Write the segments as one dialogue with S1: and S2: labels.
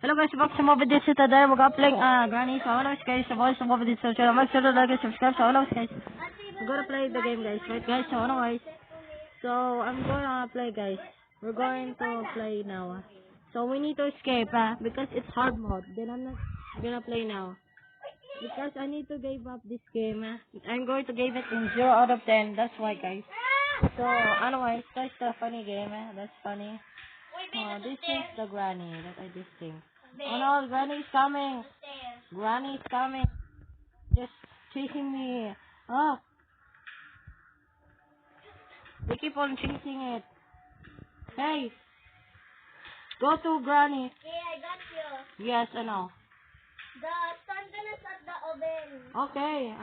S1: Hello guys, back sa mga video today. Mag-upload Granny. So, hello guys, sa mga video sa channel. Mag-share like and subscribe. So, hello guys. We're gonna play the game guys. Wait guys, so hello guys. So, I'm gonna play guys. We're going to play now. So, we need to escape because it's hard mode. Then I'm not gonna play now. Because I need to give up this game. I'm going to give it in 0 out of 10. That's why guys. So, anyways, that's the funny game. That's funny. This is the granny that I just think. Oh no, granny's coming. Granny's coming. Just chasing me. Oh. They keep on chasing it. Hey. Go to granny.
S2: Yeah, I got you.
S1: Yes, I know.
S2: The sun is at the oven.
S1: Okay,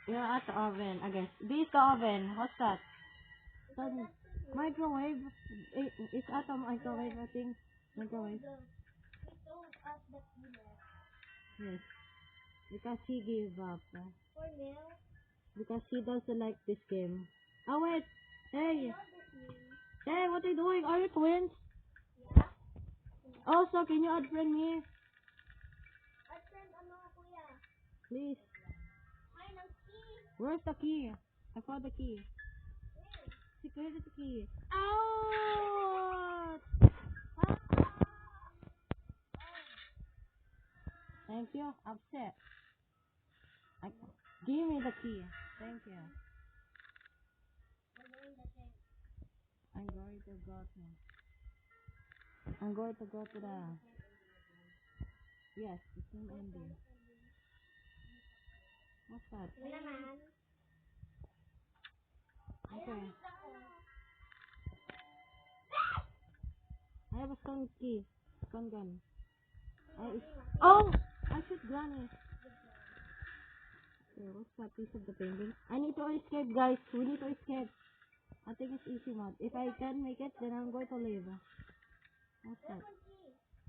S1: you're at the oven, I guess. This is the oven. What's that? Microwave. It's at the microwave, I think. Microwave. Yes. Because he gave up.
S2: For milk?
S1: Because he doesn't like this game. Oh wait! Hey! Hey, what are you doing? Are you twins?
S2: Yeah.
S1: Also, can you add friend me?
S2: At friend, ano kuya?
S1: Please.
S2: Ay, ng key.
S1: Where's the key? I found the key. Where's the key? Out! Thank you. Upset. Give me the key. Thank you. I'm going to go to the... Yes, the same ending. What's that?
S2: Naman.
S1: Okay. I have a stun key. Stun gun. Oh! I shoot granny. Okay, what's that piece of the painting? I need to escape, guys. We need to escape. I think it's easy mode. If I can make it, then I'm going to leave. What's that?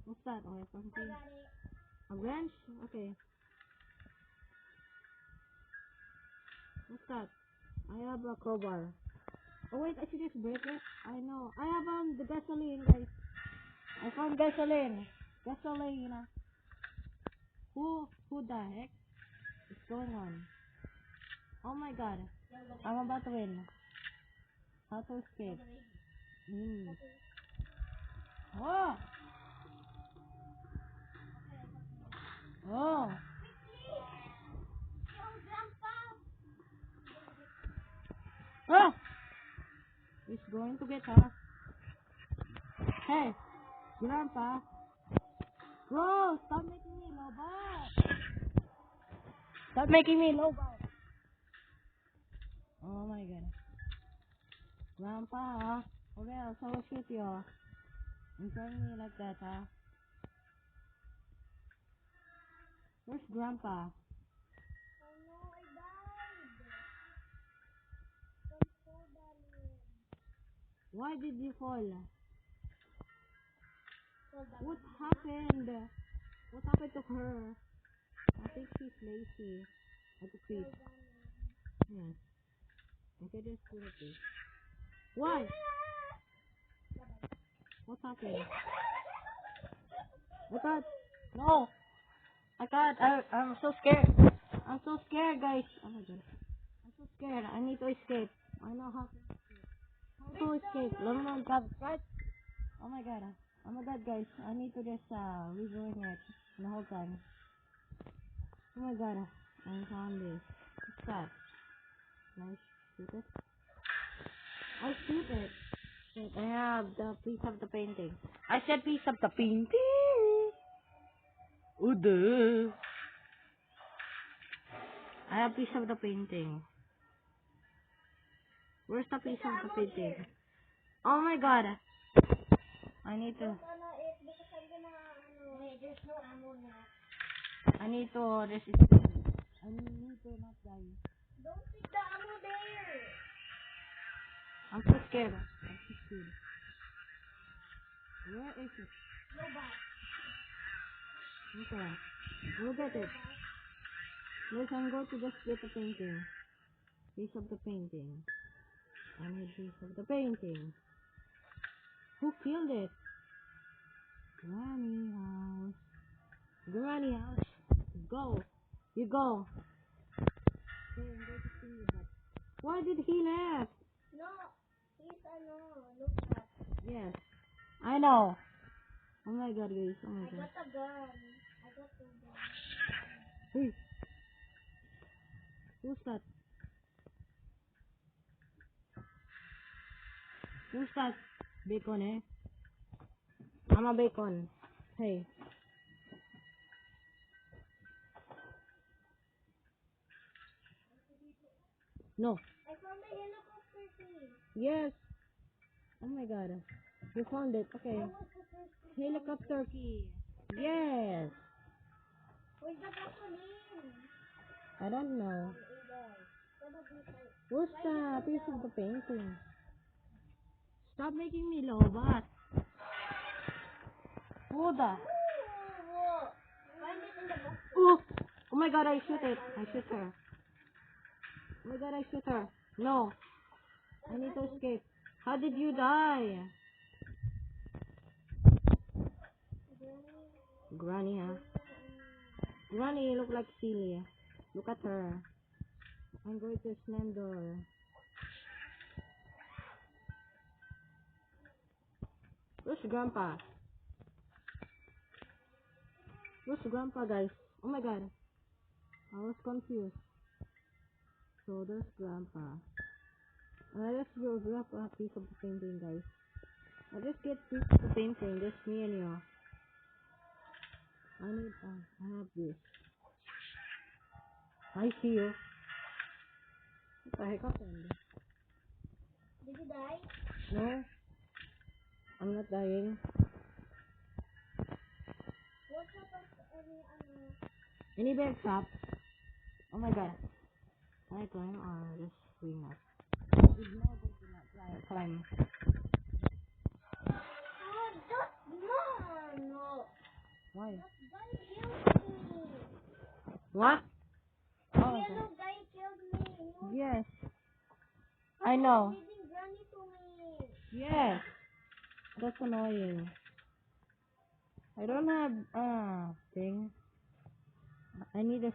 S1: What's that? Oh, something. A branch? Okay. What's that? I have a crowbar. Oh wait, I should just break it. I know. I have the gasoline, guys. I found gasoline. Gasoline. Who the heck is going on? Oh my god. I'm about to win. How to escape? Oh! Oh! Oh! It's going to get us. Hey! Grandpa! Bro! Stop making me lowball! Stop making me lowball! Oh my god. Grandpa! Okay, else I will shoot you. I'm telling me like that, huh? Where's Grandpa?
S2: Oh no, I died. I'm so bad.
S1: Why did you fall?
S2: So bad.
S1: What happened? What happened to her? I think she's lazy. I have to quit. Yes. I can just do it. Why? What happened? I can't. No. I can't. I'm so scared. I'm so scared, guys. Oh my god. I'm so scared. I need to escape. I know how to escape. Let me know, right? Oh my god. Oh my god, guys. I need to just rejoin it the whole time. Oh my god. I found this. What's that? Can I shoot it? I shoot it. Wait, I have the piece of the painting. I said piece of the painting. Oh, duh. I have piece of the painting. Where's the piece of the painting? Oh my god. I need to.
S2: There's no ammo na.
S1: I need to resist. I need to not die.
S2: Don't take the ammo there.
S1: I'm so scared. I'm so scared. Where is it?
S2: No back.
S1: Okay. We'll get it. Yes, I'm going to just get the painting. Piece of the painting. I need piece of the painting. Who killed it? Granny house. Granny house. Go. You go. Okay, I'm going to see you, but why did he left?
S2: No, he's look at.
S1: Yes. I know. Oh my god, guys. Oh my
S2: I
S1: god.
S2: got a gun. I got a gun.
S1: Hey. Who's that? Who's that? Bacon, eh? I'm a bacon. Hey. No.
S2: I found the helicopter key.
S1: Yes. Oh my god. You found it. Okay.
S2: That was the first key.
S1: Helicopter key. Yes.
S2: Where's the gasoline?
S1: I don't know.
S2: Probably five.
S1: Where's the piece of the painting? Stop making me lobat. Who the?
S2: Whoa. Find it in the box.
S1: Oh! Oh my god, I shoot it. I shoot her. Oh my god, I shoot her. No. I need to escape. How did you die? Granny, huh? Granny, you look like silly. Look at her. I'm going to slam door. Where's Grandpa? Where's Grandpa, guys? Oh my god. I was confused. So there's Grandpa. Let's go grab a piece of the painting, guys. I just get piece of the painting, just me and you. I have this. I see you. What the heck happened?
S2: Did you die?
S1: No, I'm not dying.
S2: What's up of
S1: Any bed shop? Oh my god. Can I climb or just swing up? It's not going to not climb.
S2: Oh, just no.
S1: Why?
S2: That guy killed me.
S1: What?
S2: The
S1: Oh my god.
S2: yellow guy killed me.
S1: Yes. I know.
S2: Leaving Granny to me.
S1: Yes. That's annoying. I don't have thing. I need a.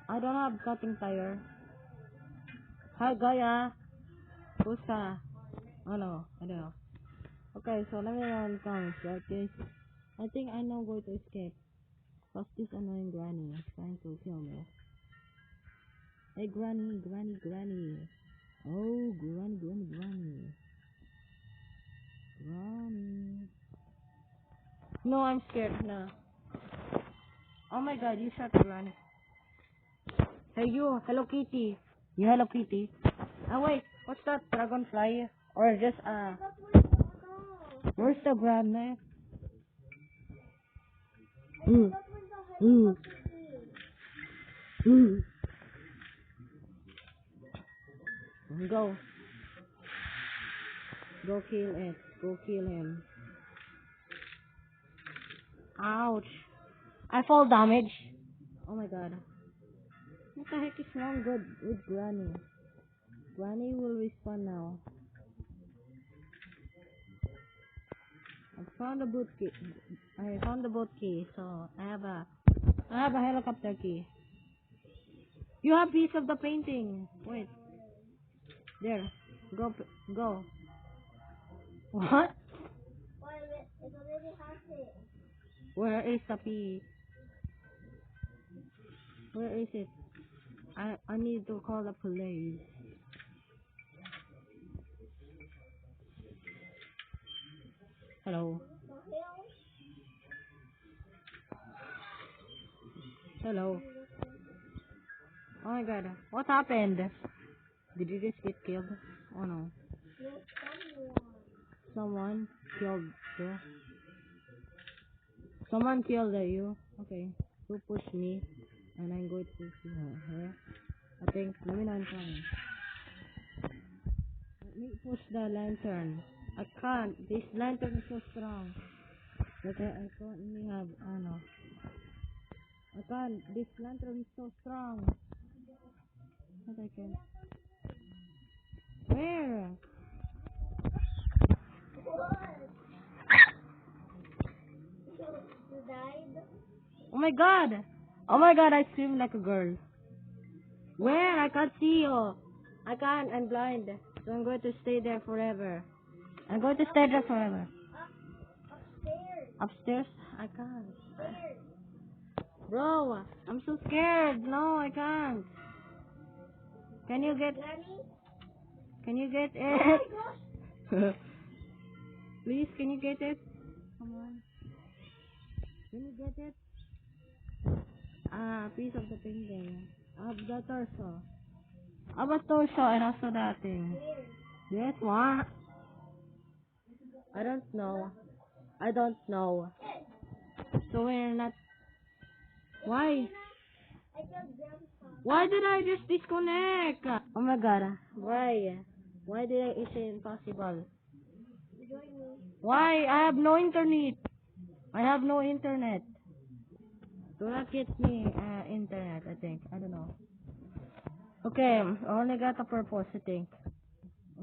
S1: I don't have cutting tire. Hi Gaia. Who's that? Oh no, I don't know. Okay, so let me run comes, right guys? I think I know going to escape. Cause this annoying granny is trying to kill me. Hey granny, granny, granny. Oh, granny, granny, granny. Granny. No, I'm scared. No. Oh my god, you shot granny. Hey you, Hello Kitty. You Hello Kitty. Oh wait, what's that? Dragonfly? Or just where's the granny? Ooh. Ooh. Ooh. Go. Go kill it. Go kill him. Ouch. I fall damage. Oh my god. What the heck is wrong good with Granny? Granny will respawn now. I found the boot key. I found the boat key, so I have a helicopter key. You have piece of the painting. Wait. There. Go. Go. What?
S2: Well, it already has it.
S1: Where is the P? Where is it? I need to call the police. Hello.
S2: The hell?
S1: Hello. Oh my god. What happened? Did you just get killed? Oh no.
S2: No,
S1: Someone killed you. Someone killed you. Okay. So push me. And I'm going to push her. I think. Let me know I'm coming. Let me push the lantern. I can't. This lantern is so strong. But I only have. Oh no. I can't. This lantern is so strong. But I can. Where?
S2: What? You died?
S1: Oh my god! Oh my god, I scream like a girl. Where? I can't see you. I can't, I'm blind. So I'm going to stay there forever. I'm going to stay there forever.
S2: Upstairs.
S1: Upstairs? I can't.
S2: Stairs.
S1: Bro, I'm so scared. No, I can't. Can you get
S2: Granny?
S1: Can you get
S2: Oh my
S1: it?
S2: gosh.
S1: Please, can you get it? Come on. Can you get it? Piece of the painting. Of the torso. Of the torso and also that thing. Yes, what? I don't know. I don't know. So we're not. Why?
S2: I killed Grandpa.
S1: Why did I just disconnect? Oh my god. Why? Why did I say impossible?
S2: Join me.
S1: Why? I have no internet. I have no internet. Do not get me internet, I think. I don't know. Okay, I only got a purpose, I think.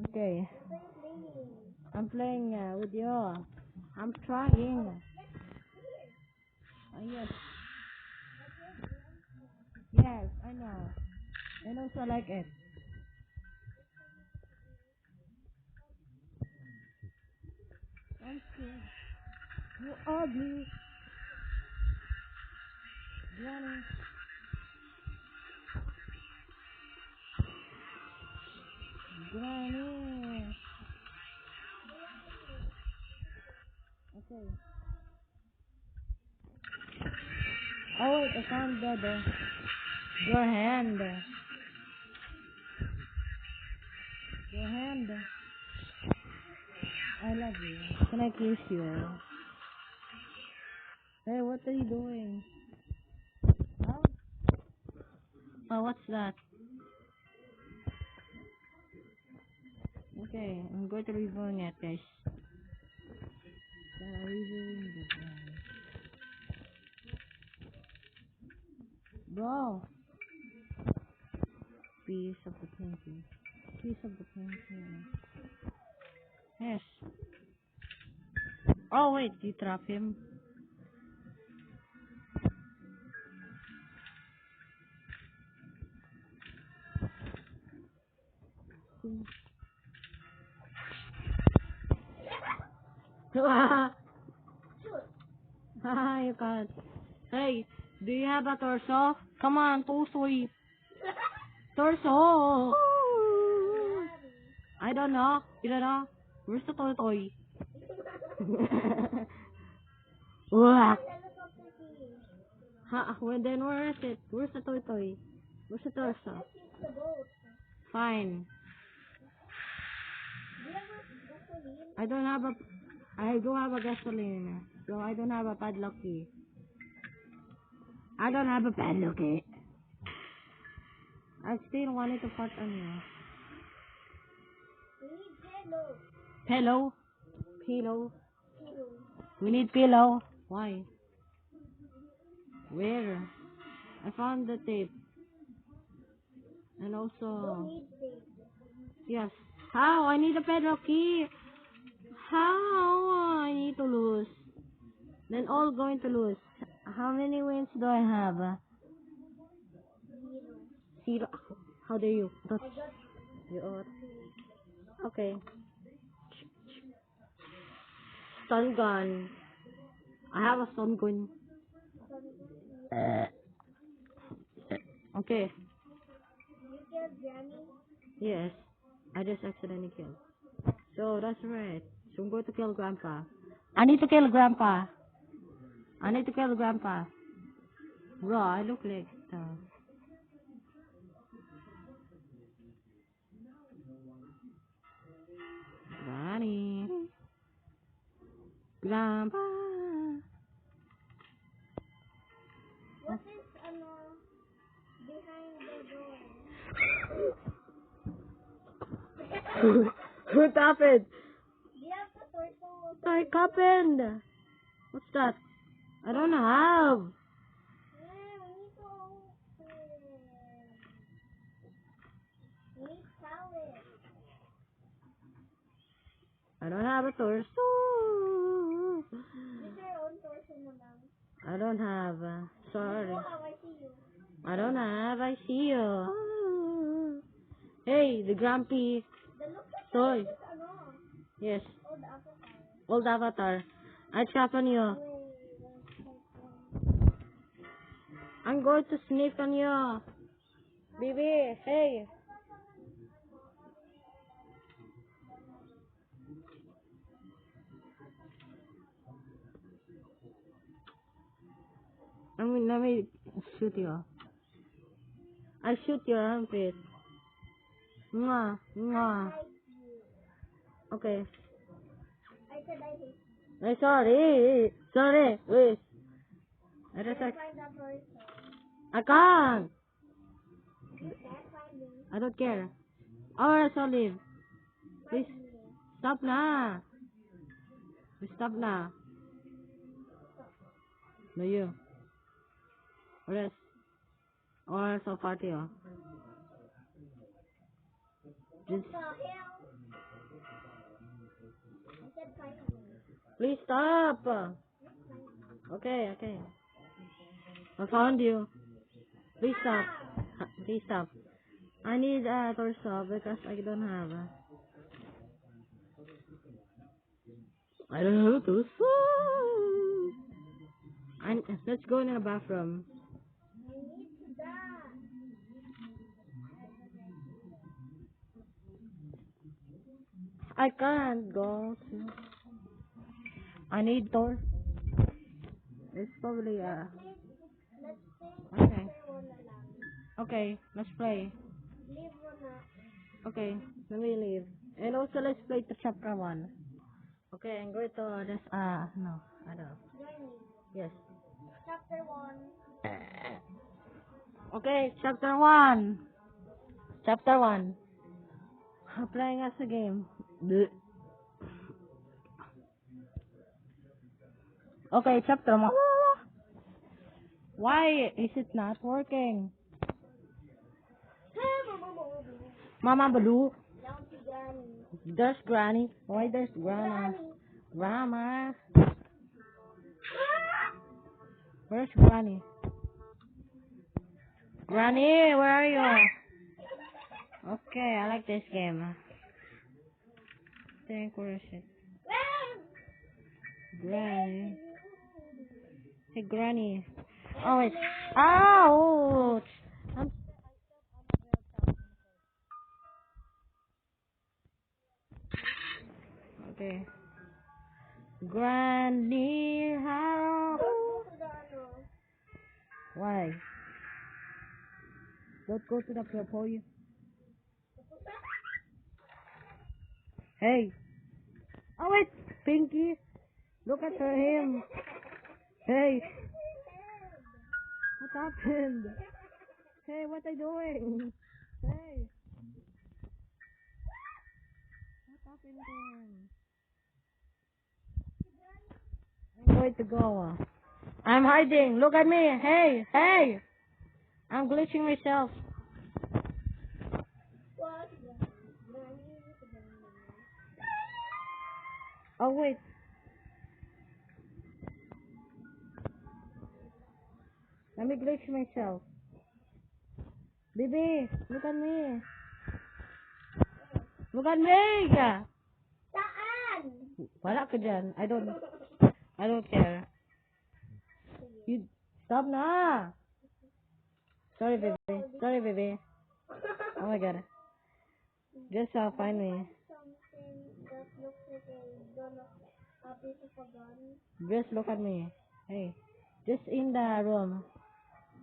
S1: Okay.
S2: What are you playing?
S1: I'm playing with you. I'm trying. Yes. Yes, I know. And also I like it. I'm scared. You ugly. Granny. Granny. Okay. Oh wait, I found your hand. Your hand. I love you. Can I kiss you? Hey, what are you doing? Huh? Oh, what's that? Okay, I'm going to reviewing it, guys. Reviewing the game. Bro! Piece of the painting. Piece of the painting. Yes. Oh, wait, you trap him? Haha, you can't. Hey, do you have a torso? Come on, tusoy. Torso! I don't know. You don't know? Where's the toy? Wah!
S2: Helicopter key.
S1: Well, then where is it? Where's the toy? Where's the torso?
S2: Let's use the boat.
S1: Fine.
S2: Do you have a gasoline?
S1: I do have a gasoline. So I don't have a padlock key. I don't have a padlock key. I still wanted to part on you.
S2: We need pillow.
S1: Pillow? Pillow?
S2: Pillow.
S1: We need pillow. Why? Where? I found the tape. And
S2: Don't
S1: also...
S2: need tape.
S1: Yes. How? I need a padlock key. How? I need to lose. Then all going to lose. How many wins do I have?
S2: Zero.
S1: 0. How dare you?
S2: I got
S1: You ought.
S2: 3.
S1: Okay. Stun gun. I have a stun gun. Okay.
S2: You killed Granny?
S1: Yes. I just accidentally killed. So that's right. So I'm going to kill Grandpa. I need to kill Grandpa. I need to kill Grandpa. Bro, I look like Granny. Grandpa.
S2: What is behind the door?
S1: What happened?
S2: Do you have the torso?
S1: What happened? What's that? I don't have.
S2: We need to we need salad.
S1: I don't have a torso.
S2: Use your own torso naman.
S1: I don't have. Sorry.
S2: Oh, how I see you.
S1: I don't have. I see you. Hey, the grumpy
S2: The look at
S1: toy.
S2: this, ano?
S1: Yes,
S2: Oh, the avatar.
S1: old avatar. I trap on you.
S2: Wait, that's
S1: I'm going to sniff on you. Baby, hey. Let me shoot you. I shoot your armpit. Mwah, mwah. Okay.
S2: I said I hate you.
S1: Hey, sorry. Sorry. Wait. I just like,
S2: Find that person.
S1: I can't.
S2: You can't find me.
S1: I don't care. Alright, so leave. Please,
S2: Find me.
S1: stop na. Stop na. No, you. Rest. Or so party, oh. Just,
S2: The hell? I said find me.
S1: please stop. Okay, okay. I found you. Please stop. Please stop. I need a torso because I don't have. I don't have a torso. Let's go in the bathroom.
S2: I need to die.
S1: I can't go to. I need torso. It's probably
S2: Let's
S1: okay.
S2: chapter 1 na lang.
S1: Okay, let's play.
S2: Leave mo na.
S1: Okay, let me leave. And also let's play to chapter 1. Okay, I'm going to just no, I don't.
S2: Join me.
S1: Yes.
S2: Chapter 1.
S1: Okay, chapter 1. Chapter 1. Playing as a game. Bleh. Okay, chapter 1. Why is it not working? Mama Baloo.
S2: Down to Granny.
S1: There's Granny. Why there's Grandma? Grandma. Where's Granny? Granny, where are you? Okay, I like this game. Think where is it? Granny. Hey, Granny. Oh, it's ouch. I'm okay. Granny, how?
S2: Go to the ano.
S1: Why? Don't go to the purple. Hey. Oh wait, Pinky. Look at him. Hey. What happened? Hey, what are you doing? Hey. What happened to him? I'm going to go. I'm hiding. Look at me. Hey, hey. I'm glitching myself.
S2: What? Granny.
S1: Oh wait. Let me glitch myself. Baby, look at me. Look at me.
S2: Saan?
S1: Wala ka dyan. I don't care. You stop na. Sorry, baby. Sorry, baby. Oh my god. Just find me.
S2: Something that looks like a piece of a gun.
S1: Just look at me. Hey. Just in the room.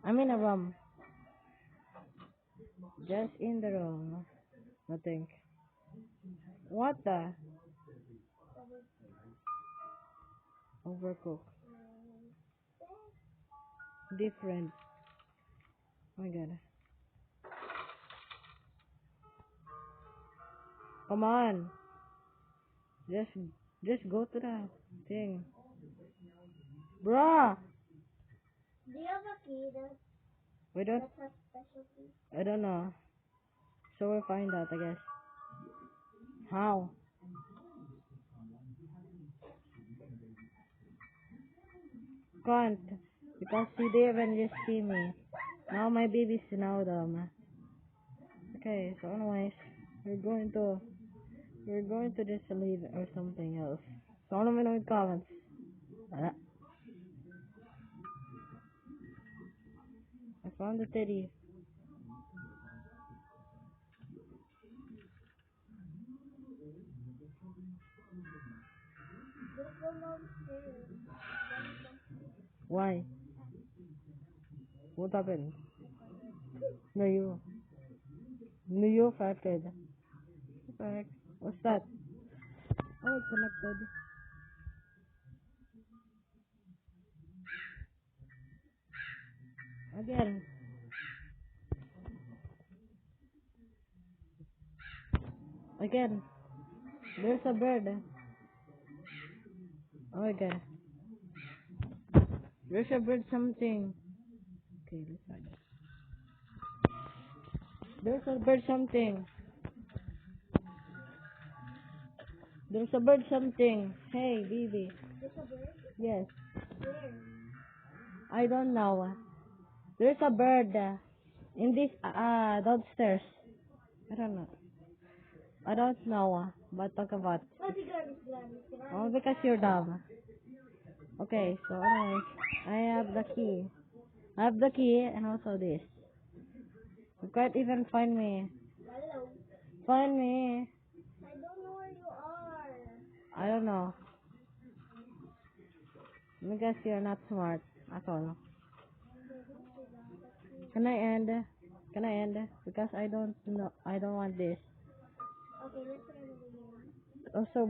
S1: I'm in a room. Just in the room. Nothing. What the? Overcooked. Different. Oh my god. Come on. Just go to the thing. Bruh.
S2: Do you have a key that
S1: We don't.
S2: has special key?
S1: I don't know. So we'll find out, I guess. How? Can't. Because he didn't even just see me. Now my babies know them. Okay, so anyways, we're going to just leave or something else. So let me know in the comments. Ah, I found the teddy.
S2: Just go downstairs.
S1: Why? What happened? No, you. No, you affected. Perfect. What's that? Oh, it's connected. Again. Again. There's a bird. Oh my god. There's a bird something. Okay, let's try that. There's a bird something. There's a bird something. Hey, baby.
S2: There's a bird?
S1: Yes.
S2: Where?
S1: I don't know. There's a bird in this downstairs. I don't know. I don't know. But talk about.
S2: Oh, si Granny.
S1: Oh, because you're dumb. Okay, so anyways, I have the key. I have the key and also this. You can't even find me.
S2: Hello.
S1: Find me.
S2: I don't know where you are.
S1: I don't know. I guess you're not smart at all. Can I end? Can I end? Because I don't know. I don't want this.
S2: Okay, let's try it again.
S1: Also,